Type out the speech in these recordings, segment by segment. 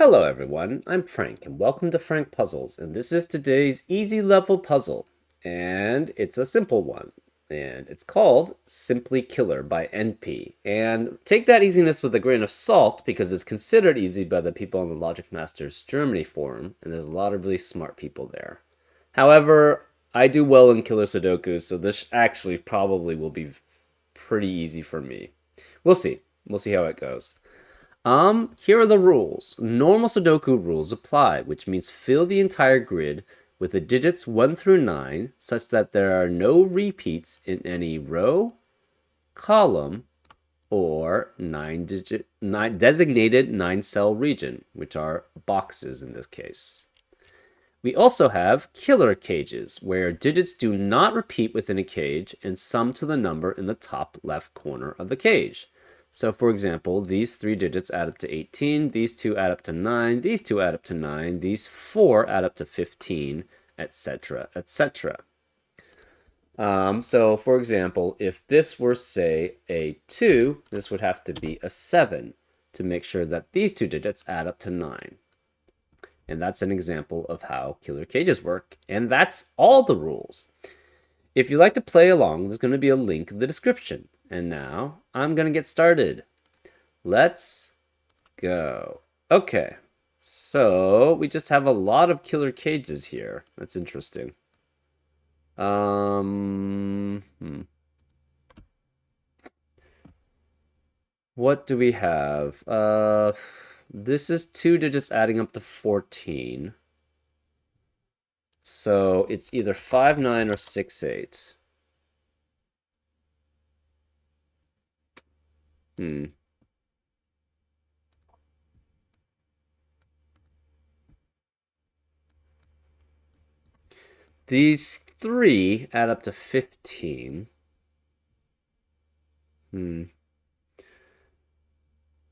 Hello everyone, I'm Frank and welcome to Frank Puzzles, and this is today's easy level puzzle, and it's a simple one, and it's called Simply Killer by NP. And take that easiness with a grain of salt because it's considered easy by the people on the Logic Masters Germany forum, and there's a lot of really smart people there. However, I do well in Killer Sudoku, so this actually probably will be pretty easy for me. We'll see. We'll see how it goes. Here are the rules. Normal Sudoku rules apply, which means fill the entire grid with the digits 1 through 9 such that there are no repeats in any row, column, or designated 9-cell region, which are boxes in this case. We also have killer cages, where digits do not repeat within a cage and sum to the number in the top left corner of the cage. So, for example, these 3 digits add up to 18, these 2 add up to 9, these 2 add up to 9, these 4 add up to 15, etc., etc. So, for example, if this were, say, a 2, this would have to be a 7 to make sure that these 2 digits add up to 9. And that's an example of how killer cages work. And that's all the rules. If you'd like to play along, there's going to be a link in the description. And now I'm going to get started. Let's go. Okay. So we just have a lot of killer cages here. That's interesting. What do we have? This is 2 digits adding up to 14. So it's either 5, 9 or 6, 8. These 3 add up to 15.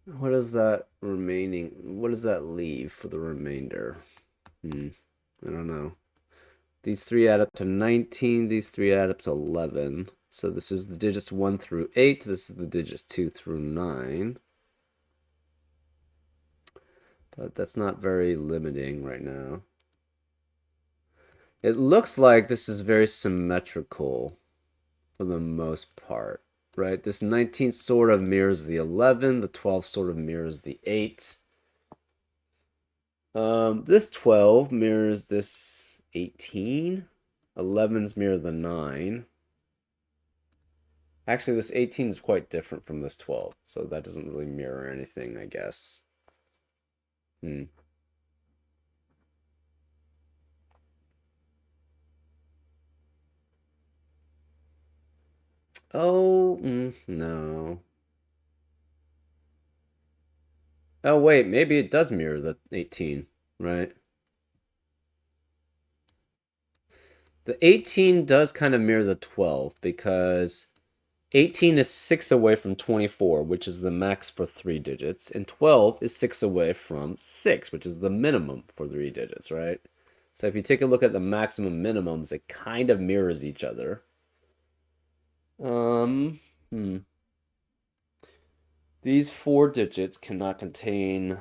What is that remaining? What does that leave for the remainder? I don't know. These 3 add up to 19. These 3 add up to 11. So this is the digits 1 through 8. This is the digits 2 through 9. But that's not very limiting right now. It looks like this is very symmetrical for the most part, right? This 19 sort of mirrors the 11. The 12 sort of mirrors the 8. This 12 mirrors this 18. 11's mirror the 9. Actually, this 18 is quite different from this 12, so that doesn't really mirror anything, I guess. Oh, no. Oh, wait, maybe it does mirror the 18, right? The 18 does kind of mirror the 12 because 18 is 6 away from 24, which is the max for 3 digits, and 12 is 6 away from 6, which is the minimum for 3 digits, right? So if you take a look at the maximum minimums, it kind of mirrors each other. Um, hmm. These 4 digits cannot contain,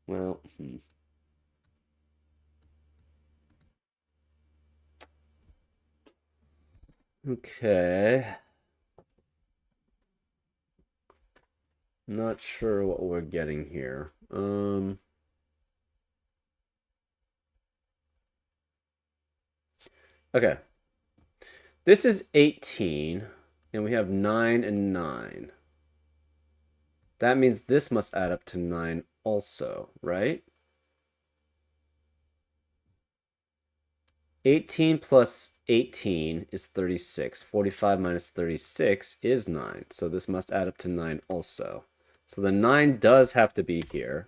well, Okay. Not sure what we're getting here. Okay. This is 18, and we have 9 and 9. That means this must add up to 9 also, right? 18 plus 18 is 36. 45 minus 36 is 9. So this must add up to 9 also. So the 9 does have to be here.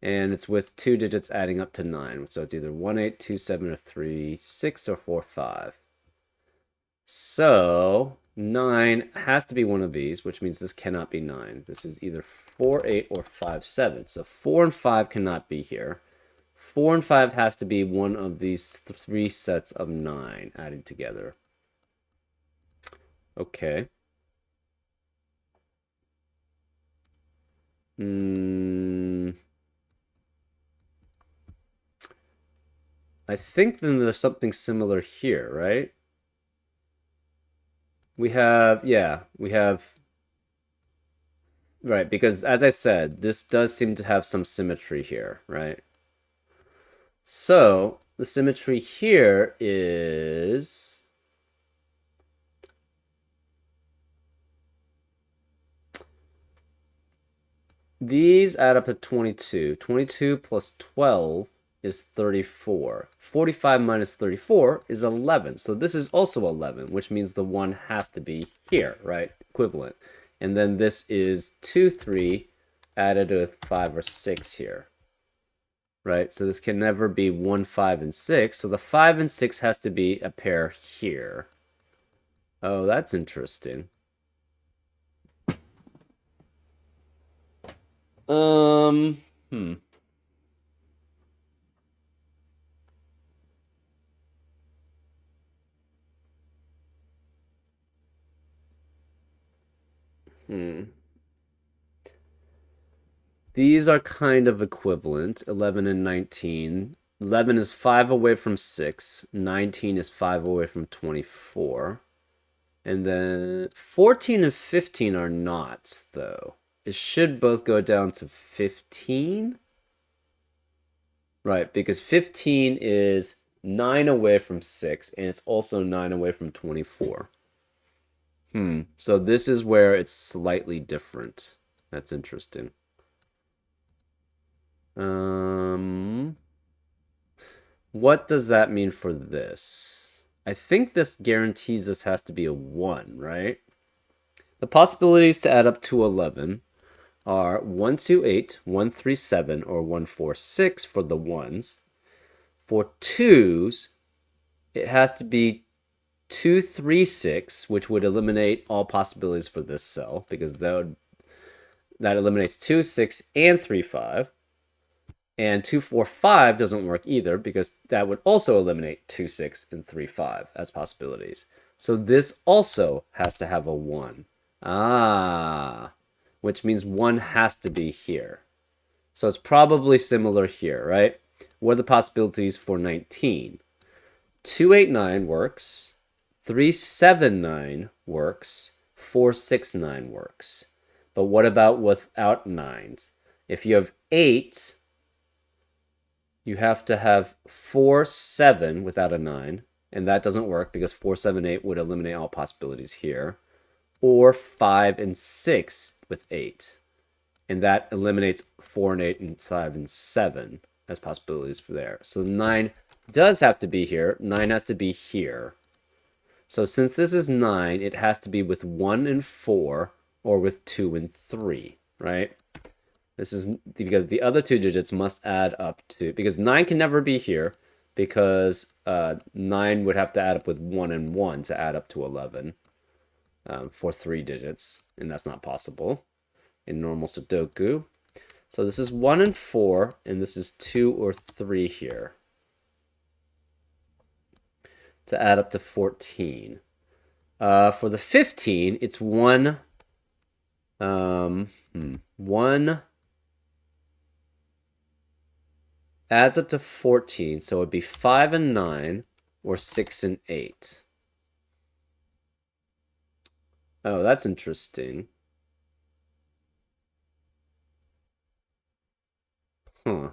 And it's with 2 digits adding up to 9. So it's either 1, 8, 2, 7, or 3, 6, or 4, 5. So 9 has to be one of these, which means this cannot be 9. This is either 4, 8, or 5, 7. So 4 and 5 cannot be here. 4 and 5 has to be one of these 3 sets of 9 added together. Okay. I think then there's something similar here, right? We have, yeah, we have, right, because as I said, this does seem to have some symmetry here, right? So the symmetry here is these add up to 22. 22 plus 12 is 34. 45 minus 34 is 11. So this is also 11, which means the 1 has to be here, right? Equivalent. And then this is 2, 3 added with 5 or 6 here. Right? So this can never be 1, 5, and 6. So the 5 and 6 has to be a pair here. Oh, that's interesting. Hmm. These are kind of equivalent, 11 and 19. 11 is 5 away from 6. 19 is 5 away from 24. And then 14 and 15 are not, though. It should both go down to 15. Right, because 15 is 9 away from 6, and it's also 9 away from 24. So this is where it's slightly different. That's interesting. What does that mean for this? I think this guarantees this has to be a 1, right? The possibilities to add up to 11 are 128, 137, or 146 for the 1s. For 2s, it has to be 236, which would eliminate all possibilities for this cell, because that eliminates 2, 6, and 3, 5. And 2, 4, 5 doesn't work either, because that would also eliminate 2, 6, and 3, 5 as possibilities. So this also has to have a 1. Which means 1 has to be here. So it's probably similar here, right? What are the possibilities for 19? 289 works, 379 works, 469 works. But what about without 9s? If you have 8, you have to have 4, 7 without a 9, and that doesn't work because 4, 7, 8 would eliminate all possibilities here. Or 5 and 6 with 8. And that eliminates 4 and 8 and 5 and 7 as possibilities for there. So 9 does have to be here. 9 has to be here. So since this is 9, it has to be with 1 and 4 or with 2 and 3, right? This is because the other two digits must add up to, because 9 can never be here because 9 would have to add up with 1 and 1 to add up to 11 for 3 digits, and that's not possible in normal Sudoku. So this is 1 and 4, and this is 2 or 3 here to add up to 14. For the 15, it's 1. 1 adds up to 14, so it would be 5 and 9 or 6 and 8. Oh, that's interesting. Huh.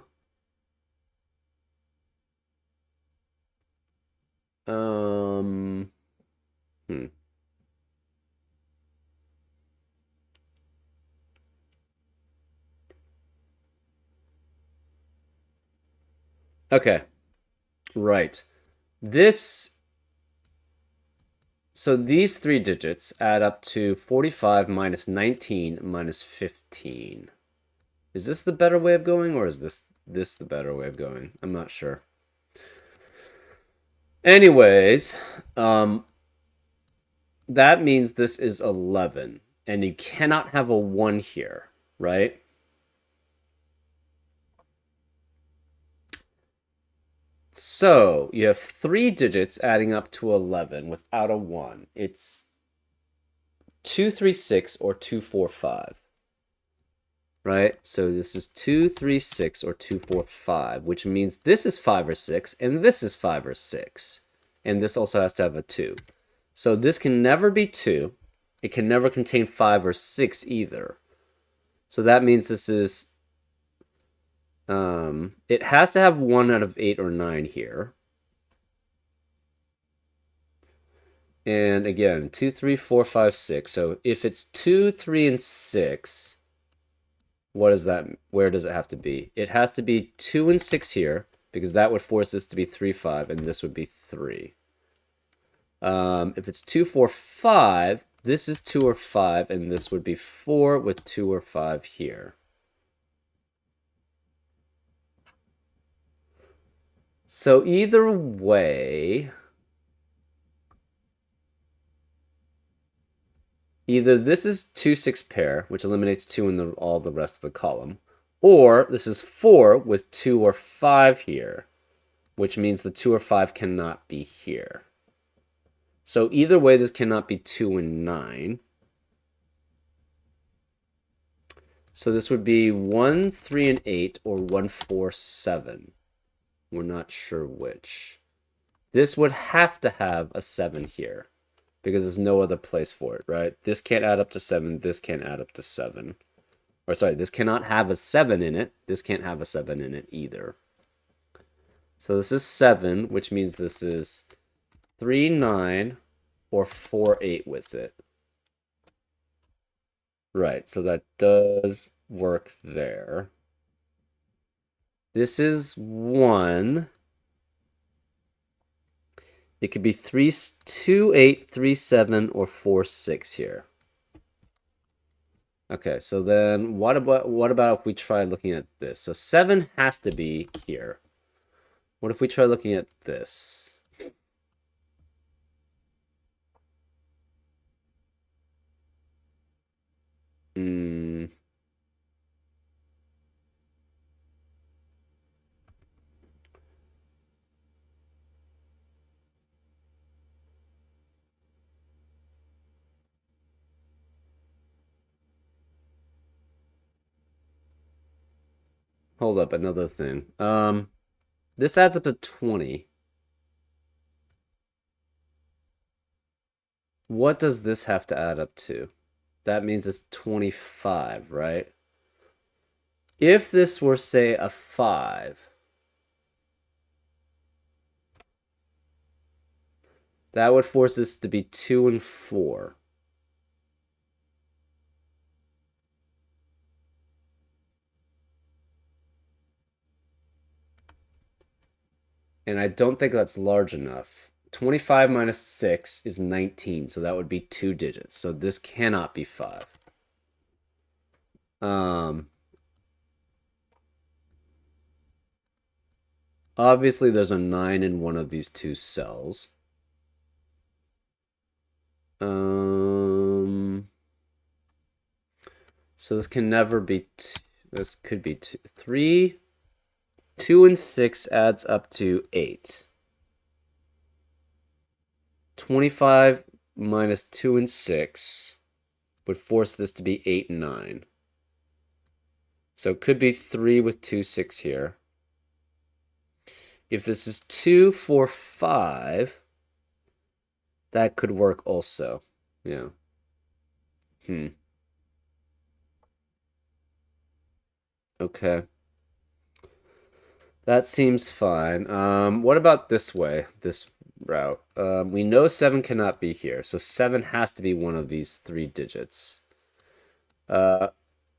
Hmm. Okay. Right. So these 3 digits add up to 45 minus 19 minus 15. Is this the better way of going, or is this the better way of going? I'm not sure. Anyways, that means this is 11, and you cannot have a 1 here, right? So you have 3 digits adding up to 11 without a 1. It's 236 or 245. right? So this is 2, 3, 6, or 2, 4, 5, which means this is 5 or 6, and this is 5 or 6. And this also has to have a 2. So this can never be 2. It can never contain 5 or 6 either. So that means this is... it has to have 1 out of 8 or 9 here. And again, 2, 3, 4, 5, 6. So if it's 2, 3, and 6... what is that? Where does it have to be? It has to be 2 and 6 here, because that would force this to be 3, 5, and this would be 3. If it's 2, 4, 5, this is 2 or 5, and this would be 4 with 2 or 5 here. So either way, either this is 2, 6 pair, which eliminates 2 in all the rest of the column, or this is 4 with 2 or 5 here, which means the 2 or 5 cannot be here. So either way, this cannot be 2 and 9. So this would be 1, 3, and 8, or 1, 4, 7. We're not sure which. This would have to have a 7 here, because there's no other place for it, right? This can't add up to 7. This can't add up to 7. Or sorry, this cannot have a 7 in it. This can't have a 7 in it either. So this is 7, which means this is 3, 9, or 4, 8 with it. Right, so that does work there. This is 1. It could be 3, 2, 8, 3, 7, or 4, 6 here. Okay, so then what about if we try looking at this? So 7 has to be here. What if we try looking at this? Hold up, another thing. This adds up to 20. What does this have to add up to? That means it's 25, right? If this were, say, a 5, that would force this to be 2 and 4. And I don't think that's large enough. 25 minus 6 is 19, so that would be 2 digits. So this cannot be 5. Obviously, there's a 9 in one of these two cells. So this can never be... this could be 3. 2 and 6 adds up to 8. 25 minus 2 and 6 would force this to be 8 and 9. So it could be 3 with 2, 6 here. If this is 2, 4, 5, that could work also. Yeah. Okay. That seems fine. What about this way, this route? We know 7 cannot be here, so 7 has to be one of these 3 digits.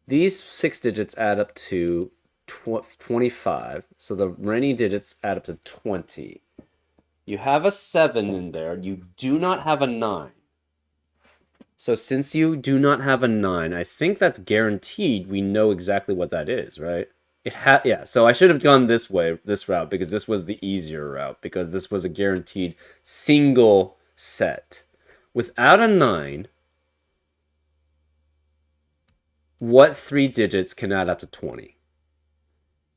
These 6 digits add up to 25, so the remaining digits add up to 20. You have a 7 in there. You do not have a 9. So since you do not have a 9, I think that's guaranteed we know exactly what that is, right? Yeah, so I should have gone this route, because this was the easier route, because this was a guaranteed single set. Without a 9, what 3 digits can add up to 20?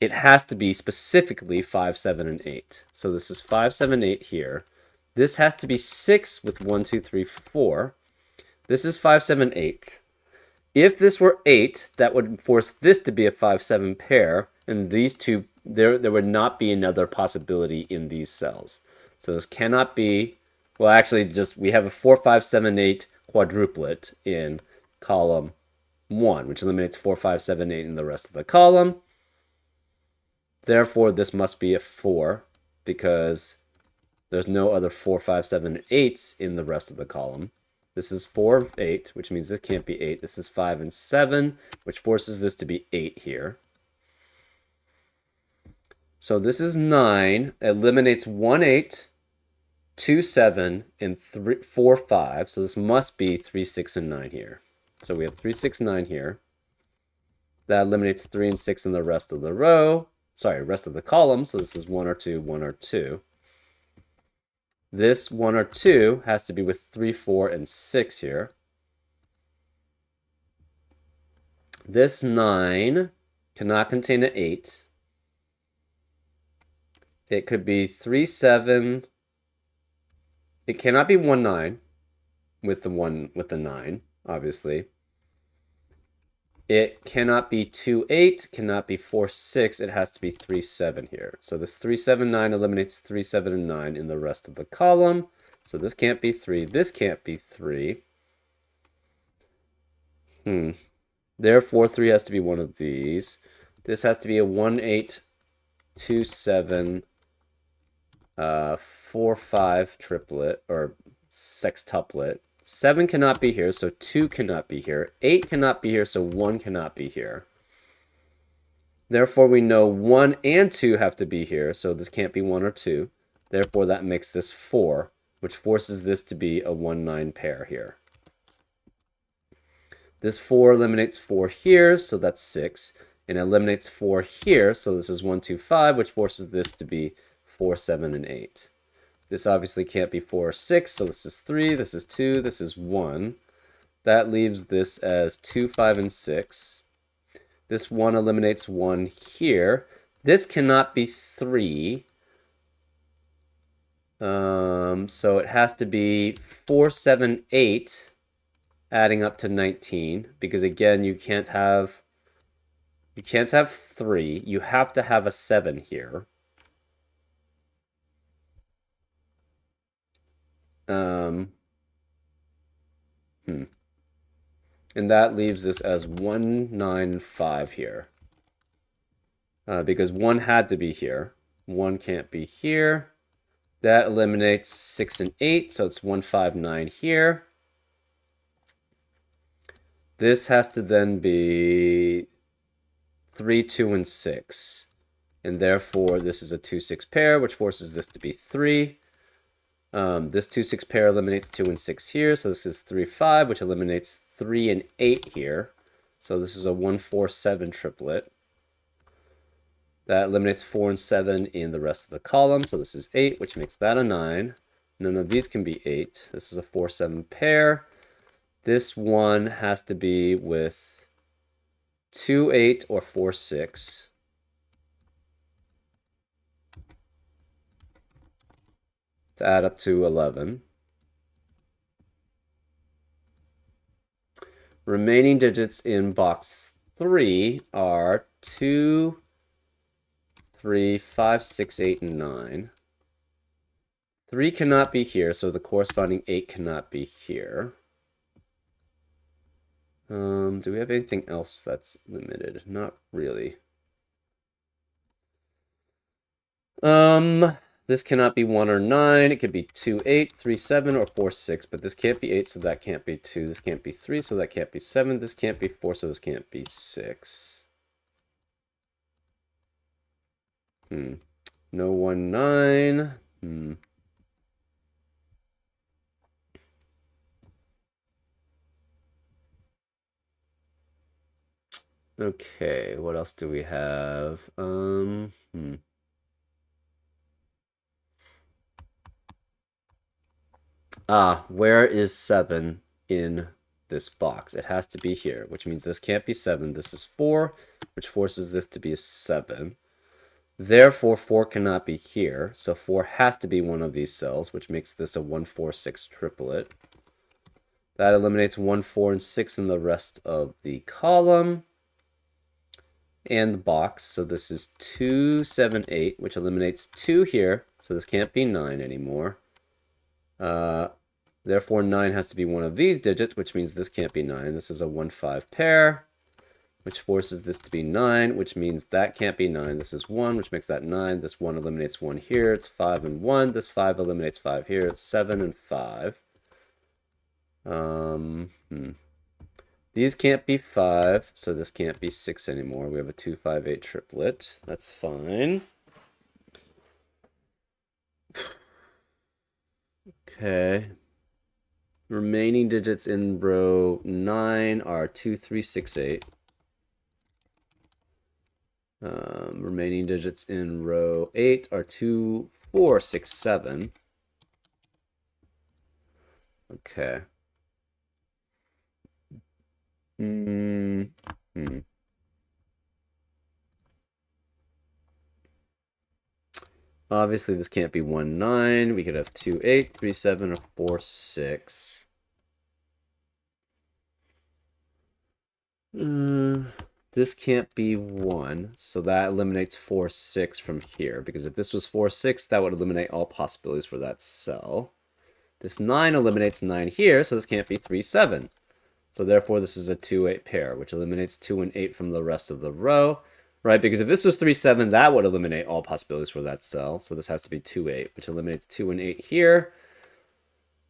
It has to be specifically 5, 7, and 8. So this is 5, 7, 8 here. This has to be 6 with 1, 2, 3, 4. This is 5, 7, 8. If this were 8, that would force this to be a 5-7 pair, and these two, there would not be another possibility in these cells. So this cannot be, well, actually, just we have a 4-5-7-8 quadruplet in column 1, which eliminates 4-5-7-8 in the rest of the column. Therefore, this must be a 4, because there's no other 4-5-7-8s in the rest of the column. This is 4 of 8, which means this can't be 8. This is 5 and 7, which forces this to be 8 here. So this is 9. It eliminates 1, 8, 2, 7, and 4, 5. So this must be 3, 6, and 9 here. So we have 3, 6, 9 here. That eliminates 3 and 6 in the rest of the row. Sorry, rest of the column. So this is 1 or 2, 1 or 2. This 1 or 2 has to be with 3, 4, and 6 here. This 9 cannot contain an 8. It could be 3, 7. It cannot be 1, 9 with the 9, obviously. It cannot be 2, 8, cannot be 4, 6. It has to be 3, 7 here. So this 3, 7, 9 eliminates 3, 7, and 9 in the rest of the column. So this can't be 3. This can't be 3. Therefore, 3 has to be one of these. This has to be a 1, 8, 2, 7, 4, 5 triplet, or sextuplet. 7 cannot be here, so 2 cannot be here. 8 cannot be here, so 1 cannot be here. Therefore, we know 1 and 2 have to be here, so this can't be 1 or 2. Therefore, that makes this 4, which forces this to be a 1, 9 pair here. This 4 eliminates 4 here, so that's 6. And eliminates 4 here, so this is 1, 2, 5, which forces this to be 4, 7, and 8. This obviously can't be 4 or 6, so this is 3, this is 2, this is 1. That leaves this as 2, 5, and 6. This 1 eliminates 1 here. This cannot be 3. So it has to be 4, 7, 8, adding up to 19, because again, you can't have 3. You have to have a 7 here. And that leaves this as 1, 9, 5 here. Because 1 had to be here. 1 can't be here. That eliminates 6 and 8, so it's 1, 5, 9 here. This has to then be 3, 2, and 6. And therefore, this is a 2, 6 pair, which forces this to be 3. This 2, 6 pair eliminates 2 and 6 here, so this is 3, 5, which eliminates 3 and 8 here. So this is a 1, 4, 7 triplet. That eliminates 4 and 7 in the rest of the column, so this is 8, which makes that a 9. None of these can be 8. This is a 4, 7 pair. This one has to be with 2, 8, or 4, 6. To add up to 11. Remaining digits in box 3 are 2, 3, 5, 6, 8, and 9. 3 cannot be here, so the corresponding 8 cannot be here. Do we have anything else that's limited? Not really. This cannot be 1 or 9. It could be 2, 8, 3, 7, or 4, 6. But this can't be 8, so that can't be 2. This can't be 3, so that can't be 7. This can't be 4, so this can't be 6. No 1, 9. Okay, what else do we have? Where is 7 in this box? It has to be here, which means this can't be 7. This is 4, which forces this to be a 7. Therefore, 4 cannot be here, so 4 has to be one of these cells, which makes this a 1, 4, 6 triplet. That eliminates 1, 4, and 6 in the rest of the column and the box. So this is 2, 7, 8, which eliminates 2 here. So this can't be 9 anymore. Therefore, 9 has to be one of these digits, which means this can't be 9. This is a 1, 5 pair, which forces this to be 9, which means that can't be 9. This is 1, which makes that 9. This 1 eliminates 1 here. It's 5 and 1. This 5 eliminates 5 here. It's 7 and 5. These can't be 5, so this can't be 6 anymore. We have a 2, 5, 8 triplet. That's fine. Okay. Remaining digits in row 9 are 2, 3, 6, 8. Remaining digits in row 8 are 2, 4, 6, 7. Okay. Obviously, this can't be 1, 9. We could have 2, 8, 3, 7, or 4, 6. This can't be 1, so that eliminates 4, 6 from here, because if this was 4, 6, that would eliminate all possibilities for that cell. This 9 eliminates 9 here, so this can't be 3, 7. So therefore, this is a 2, 8 pair, which eliminates 2 and 8 from the rest of the row, right? Because if this was 3, 7, that would eliminate all possibilities for that cell. So this has to be 2, 8, which eliminates 2 and 8 here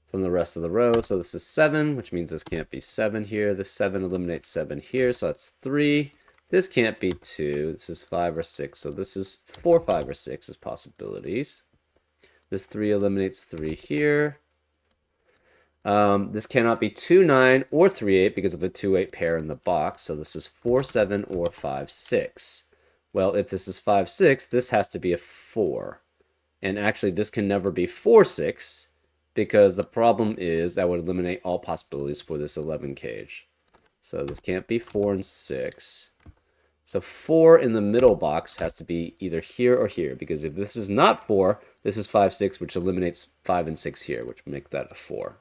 from the rest of the row. So this is 7, which means this can't be 7 here. This 7 eliminates 7 here, so that's 3. This can't be 2. This is 5 or 6, so this is 4, 5, or 6 as possibilities. This 3 eliminates 3 here. This cannot be 2, 9, or 3, 8 because of the 2, 8 pair in the box. So this is 4, 7, or 5, 6. Well, if this is 5, 6, this has to be a 4. And actually, this can never be 4, 6 because the problem is that would eliminate all possibilities for this 11 cage. So this can't be 4 and 6. So 4 in the middle box has to be either here or here, because if this is not 4, this is 5, 6, which eliminates 5 and 6 here, which make that a 4.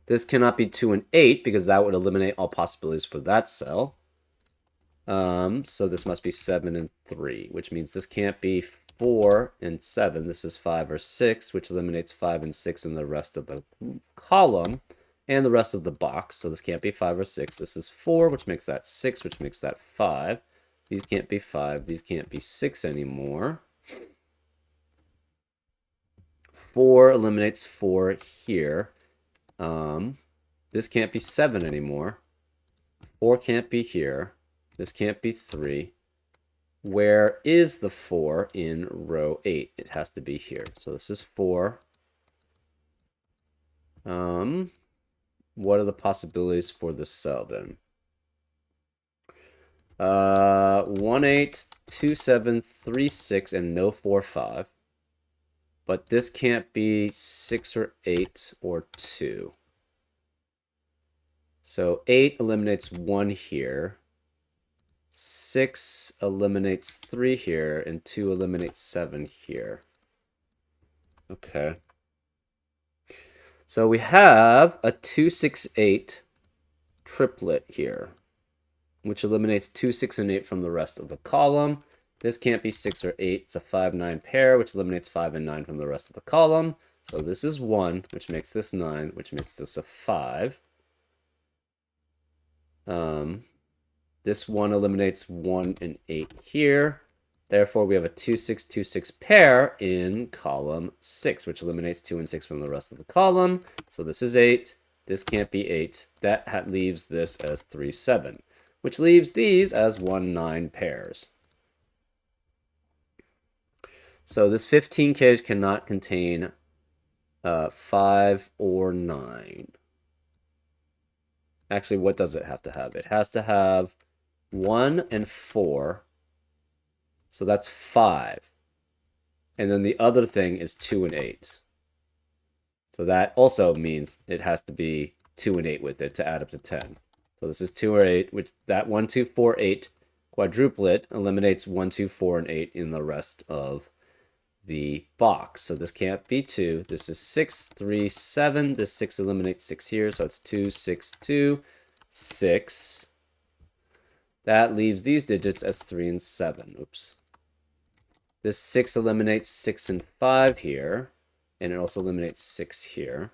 This cannot be 2 and 8 because that would eliminate all possibilities for that cell. So this must be 7 and 3, which means this can't be 4 and 7. This is 5 or 6, which eliminates 5 and 6 in the rest of the column and the rest of the box. So this can't be 5 or 6. This is 4, which makes that 6, which makes that 5. These can't be 5. These can't be 6 anymore. 4 eliminates 4 here. This can't be 7 anymore. 4 can't be here. This can't be 3. Where is the 4 in row 8? It has to be here. So this is 4. What are the possibilities for the cell then? 1, 8, 2, 7, 3, 6, and no 4, 5. But this can't be 6 or 8 or 2. So 8 eliminates 1 here. 6 eliminates 3 here, and 2 eliminates 7 here. Okay. So we have a 2, 6, 8 triplet here, which eliminates 2, 6, and 8 from the rest of the column. This can't be 6 or 8. It's a 5, 9 pair, which eliminates 5 and 9 from the rest of the column. So this is 1, which makes this 9, which makes this a 5. This 1 eliminates 1 and 8 here. Therefore, we have a 2, 6, 2, 6 pair in column 6, which eliminates 2 and 6 from the rest of the column. So this is 8. This can't be 8. That leaves this as 3, 7, which leaves these as 1, 9 pairs. So this 15 cage cannot contain 5 or 9. Actually, what does it have to have? It has to have 1 and 4. So that's 5. And then the other thing is 2 and 8. So that also means it has to be 2 and 8 with it to add up to 10. So this is 2 or 8, which that 1, 2, 4, 8 quadruplet eliminates 1, 2, 4, and 8 in the rest of the box. So this can't be 2. This is 6, 3, 7. This 6 eliminates 6 here, so it's 2, 6, 2, 6. That leaves these digits as 3 and 7. Oops. This 6 eliminates 6 and 5 here, and it also eliminates 6 here.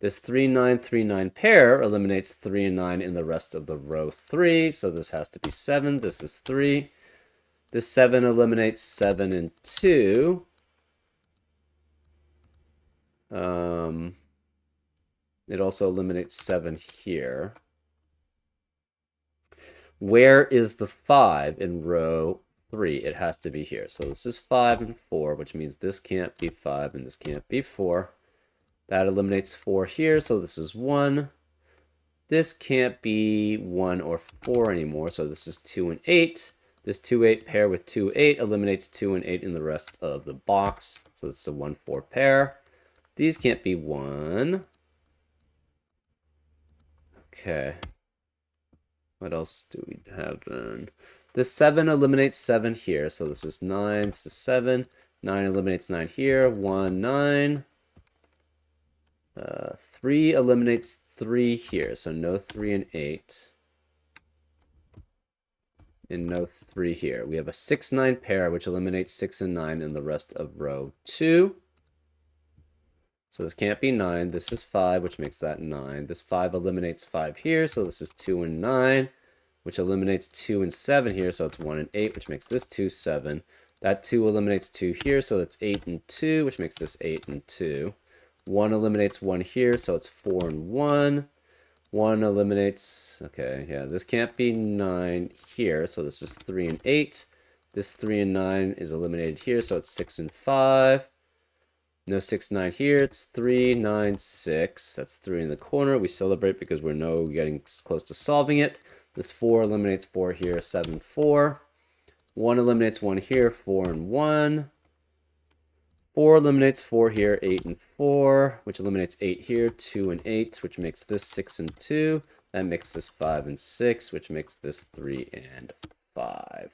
This 3, 9, 3, 9 pair eliminates 3 and 9 in the rest of the row 3, so this has to be 7. This is 3. This 7 eliminates 7 and 2. It also eliminates 7 here. Where is the 5 in row 3? It has to be here. So this is 5 and 4, which means this can't be 5 and this can't be 4. That eliminates 4 here, so this is 1. This can't be 1 or 4 anymore, so this is 2 and 8. This 2, 8 pair with 2, 8 eliminates 2 and 8 in the rest of the box. So this is a 1, 4 pair. These can't be 1. Okay. What else do we have then? This 7 eliminates 7 here, so this is 9. This is 7. 9 eliminates 9 here. 1, 9. 3 eliminates 3 here, so no 3 and 8. And no 3 here. We have a 6, 9 pair, which eliminates 6 and 9 in the rest of row 2. So this can't be 9. This is 5, which makes that 9. This 5 eliminates 5 here, so this is 2 and 9, which eliminates 2 and 7 here, so it's 1 and 8, which makes this 2, 7. That 2 eliminates 2 here, so that's 8 and 2, which makes this 8 and 2. 1 eliminates 1 here, so it's 4 and 1. 1 eliminates, okay, yeah, this can't be 9 here, so this is 3 and 8. This 3 and 9 is eliminated here, so it's 6 and 5. No 6, 9 here, it's 3, 9, 6. That's 3 in the corner. We celebrate because we're getting close to solving it. This 4 eliminates 4 here, 7, 4. 1 eliminates 1 here, 4 and 1. 4 eliminates 4 here, 8 and 4, which eliminates 8 here, 2 and 8, which makes this 6 and 2. That makes this 5 and 6, which makes this 3 and 5.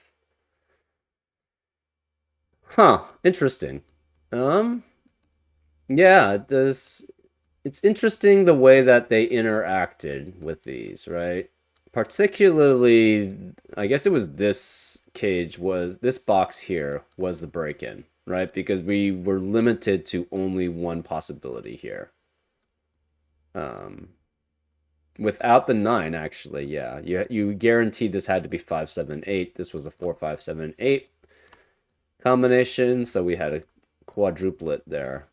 Huh, interesting. Yeah, it's interesting the way that they interacted with these, right? Particularly, I guess it was this box here was the break-in, right? Because we were limited to only one possibility here. Without the 9, actually, yeah. You guaranteed this had to be 5, 7, 8. This was a 4, 5, 7, 8 combination, so we had a quadruplet there,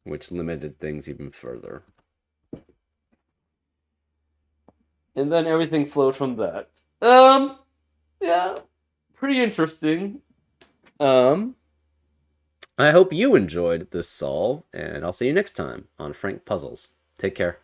which limited things even further. And then everything flowed from that. Yeah, pretty interesting. I hope you enjoyed this solve, and I'll see you next time on Frank Puzzles. Take care.